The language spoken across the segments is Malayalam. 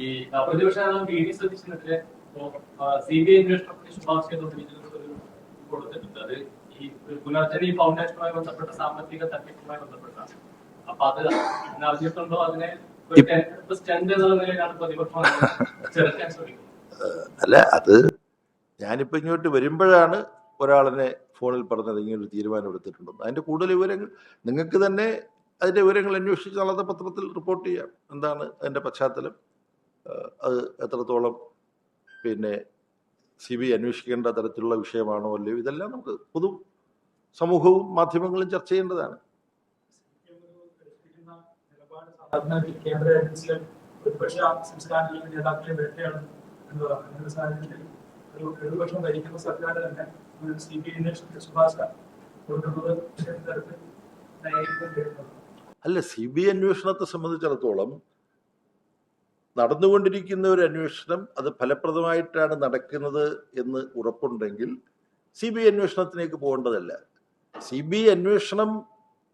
ഈ പ്രതിപക്ഷ വി ഡി സതീശനെതിരെ CBI അന്വേഷണത്തിന് ശുപാർശ കൊടുത്തിട്ടുണ്ട്. അത് ഈ പുനർജനി ഫൗണ്ടേഷനുമായി ബന്ധപ്പെട്ട സാമ്പത്തിക തട്ടിപ്പുമായി ബന്ധപ്പെട്ടാണ്. അപ്പൊ അത് അറിഞ്ഞിട്ടുണ്ടോ? അതിനെ സ്റ്റണ്ട് എന്നുള്ള നിലയിലാണ് പ്രതിപക്ഷം ചെറുക്കാൻ ശ്രമിക്കുന്നത്. അല്ല, അത് ഞാനിപ്പോ ഇങ്ങോട്ട് വരുമ്പോഴാണ് ഒരാളിനെ ഫോണിൽ പറഞ്ഞത് ഇങ്ങനൊരു തീരുമാനം എടുത്തിട്ടുണ്ടെന്ന്. അതിന്റെ കൂടുതൽ വിവരങ്ങൾ നിങ്ങൾക്ക് തന്നെ അതിന്റെ വിവരങ്ങൾ അന്വേഷിച്ച് നാളത്തെ പത്രത്തിൽ റിപ്പോർട്ട് ചെയ്യാം. എന്താണ് അതിന്റെ പശ്ചാത്തലം, അത് എത്രത്തോളം CBI അന്വേഷിക്കേണ്ട തരത്തിലുള്ള വിഷയമാണോ അല്ലയോ, ഇതെല്ലാം നമുക്ക് പൊതു സമൂഹവും മാധ്യമങ്ങളും ചർച്ച ചെയ്യേണ്ടതാണ്. കേന്ദ്ര ഏജൻസികൾ പ്രതിപക്ഷ സംസ്ഥാന നേതാക്കളെ വേട്ടയാണ് എന്നതാണ് സാഹചര്യത്തിൽ ഒരു ഇടതുപക്ഷം ഭരിക്കുന്ന സർക്കാർ തന്നെ CBI അന്വേഷണത്തിന് ശുപാർശ കൊടുക്കുന്നത് തരത്തിൽ അല്ല, CBI അന്വേഷണത്തെ സംബന്ധിച്ചിടത്തോളം നടന്നുകൊണ്ടിരിക്കുന്ന ഒരു അന്വേഷണം അത് ഫലപ്രദമായിട്ടാണ് നടക്കുന്നത് എന്ന് ഉറപ്പുണ്ടെങ്കിൽ CBI അന്വേഷണത്തിലേക്ക് പോകേണ്ടതല്ല. CBI അന്വേഷണം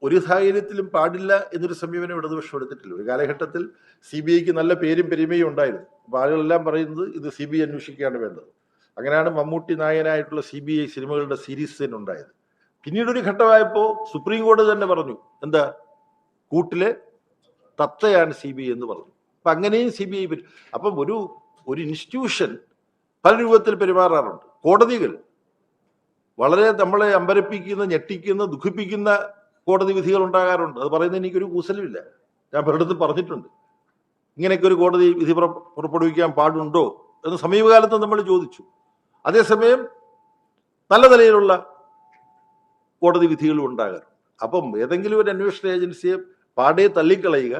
ഒരു സാഹചര്യത്തിലും പാടില്ല എന്നൊരു സമീപനം ഇടതുപക്ഷം എടുത്തിട്ടില്ല. ഒരു കാലഘട്ടത്തിൽ CBIക്ക് നല്ല പേരും പെരുമയും ഉണ്ടായിരുന്നു. അപ്പോൾ ആളുകളെല്ലാം പറയുന്നത് ഇത് CBI അന്വേഷിക്കുകയാണ് വേണ്ടത്. അങ്ങനെയാണ് മമ്മൂട്ടി നായകനായിട്ടുള്ള CBI സിനിമകളുടെ സീരീസ് തന്നെ ഉണ്ടായത്. പിന്നീടൊരു ഘട്ടമായപ്പോൾ സുപ്രീം കോടതി തന്നെ പറഞ്ഞു, എന്താ, കൂട്ടിലെ തത്തയാണ് CBI എന്ന് പറഞ്ഞു. അപ്പം അങ്ങനെയും CBI അപ്പം ഒരു ഇൻസ്റ്റിറ്റ്യൂഷൻ പല രൂപത്തിൽ പെരുമാറാറുണ്ട്. കോടതികൾ വളരെ നമ്മളെ അമ്പരപ്പിക്കുന്ന, ഞെട്ടിക്കുന്ന, ദുഃഖിപ്പിക്കുന്ന കോടതി വിധികൾ ഉണ്ടാകാറുണ്ട്. അത് പറയുന്നതിന് എനിക്കൊരു കൂസലുമില്ല. ഞാൻ പലയിടത്തും പറഞ്ഞിട്ടുണ്ട്, ഇങ്ങനെയൊക്കെ ഒരു കോടതി വിധി പുറപ്പെടുവിക്കാൻ പാടുണ്ടോ എന്ന് സമീപകാലത്ത് നമ്മൾ ചോദിച്ചു. അതേസമയം നല്ല നിലയിലുള്ള കോടതി വിധികളും ഉണ്ടാകാറുണ്ട്. അപ്പം ഏതെങ്കിലും ഒരു അന്വേഷണ ഏജൻസിയെ പാടെ തള്ളിക്കളയുക,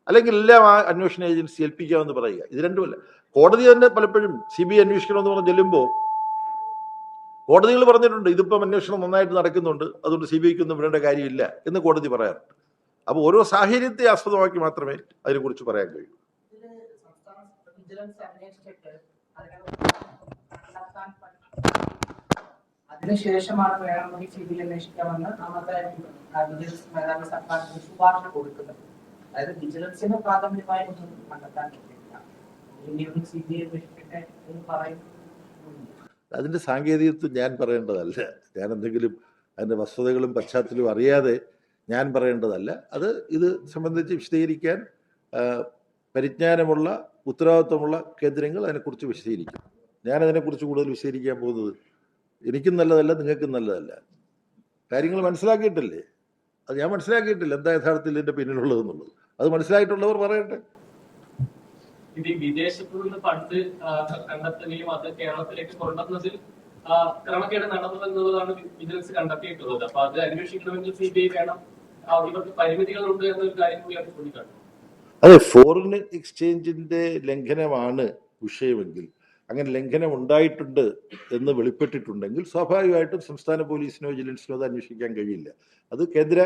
അല്ലെങ്കിൽ എല്ലാം ആ അന്വേഷണ ഏജൻസി ഏൽപ്പിക്കാമെന്ന് പറയുക, ഇത് രണ്ടുമല്ല. കോടതി തന്നെ പലപ്പോഴും CBI അന്വേഷിക്കണമെന്ന് പറഞ്ഞ് ചെല്ലുമ്പോൾ കോടതികൾ പറഞ്ഞിട്ടുണ്ട്, ഇതിപ്പം അന്വേഷണം നന്നായിട്ട് നടക്കുന്നുണ്ട്, അതുകൊണ്ട് CBIക്ക് ഒന്നും വിടേണ്ട കാര്യമില്ല എന്ന് കോടതി പറയാറുണ്ട്. അപ്പോൾ ഓരോ സാഹചര്യത്തെ ആസ്പദമാക്കി മാത്രമേ അതിനെക്കുറിച്ച് പറയാൻ കഴിയൂ. അതിനുശേഷമാണ് വേണമെങ്കിൽ CBI അന്വേഷിക്കാമെന്ന് അന്നത്തെ വിജിലൻസ് മേധാവി സർക്കാരിന് ശുപാർശ കൊടുക്കുന്നത്. അതായത് വിജിലൻസിന് പ്രാഥമികമായി ഒന്നും കണ്ടെത്താൻ പറ്റില്ല, CBI അന്വേഷിക്കട്ടെ എന്ന് പറയുന്നു. അതിൻ്റെ സാങ്കേതികത്വം ഞാൻ പറയേണ്ടതല്ല. ഞാൻ എന്തെങ്കിലും അതിൻ്റെ വസ്തുതകളും പശ്ചാത്തലവും അറിയാതെ ഞാൻ പറയേണ്ടതല്ല. അത് ഇത് സംബന്ധിച്ച് വിശദീകരിക്കാൻ പരിജ്ഞാനമുള്ള, ഉത്തരവാദിത്വമുള്ള കേന്ദ്രങ്ങൾ അതിനെക്കുറിച്ച് വിശദീകരിക്കും. ഞാനതിനെക്കുറിച്ച് കൂടുതൽ വിശദീകരിക്കാൻ പോകുന്നത് എനിക്കും നല്ലതല്ല, നിങ്ങൾക്കും നല്ലതല്ല. കാര്യങ്ങൾ മനസ്സിലാക്കിയിട്ടില്ലേ? അത് ഞാൻ മനസ്സിലാക്കിയിട്ടില്ല എന്താ യഥാർത്ഥത്തിൽ ഇതിൻ്റെ പിന്നിലുള്ളതെന്നുള്ളത്. അത് മനസ്സിലായിട്ടുള്ളവർ പറയട്ടെ. ഇത് വിദേശത്തു നിന്ന് ഫണ്ട് കണ്ടെത്തുകയും അത് കേരളത്തിലേക്ക് കൊണ്ടുവന്നതിൽ ക്രമക്കേട് നടന്നു എന്നുള്ളതാണ് വിജിലൻസ് കണ്ടെത്തിയിട്ടുള്ളത്. അപ്പൊ അത് അന്വേഷിക്കണമെങ്കിൽ CBI വേണം, ഇവർക്ക് പരിമിതികളുണ്ട് എന്നൊരു കാര്യം കൂടി അത് ചൂണ്ടിക്കാട്ടും. അതെ, ഫോറിൻ എക്സ്ചേഞ്ചിന്റെ ലംഘനമാണ് വിഷയമെങ്കിൽ, അങ്ങനെ ലംഘനം ഉണ്ടായിട്ടുണ്ട് എന്ന് വെളിപ്പെട്ടിട്ടുണ്ടെങ്കിൽ സ്വാഭാവികമായിട്ടും സംസ്ഥാന പോലീസിനോ വിജിലൻസിനോ അത് അന്വേഷിക്കാൻ കഴിയില്ല. അത് കേന്ദ്ര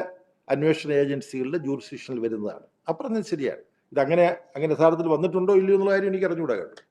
അന്വേഷണ ഏജൻസികളുടെ ജൂറിസ്ഡിക്ഷനിൽ വരുന്നതാണ്. അപ്പുറം ശരിയാണ്. ഇതങ്ങനെ യഥാർത്ഥത്തിൽ വന്നിട്ടുണ്ടോ ഇല്ലയോ എന്നുള്ള കാര്യം എനിക്ക് അറിഞ്ഞുകൂടാ കേട്ടോ.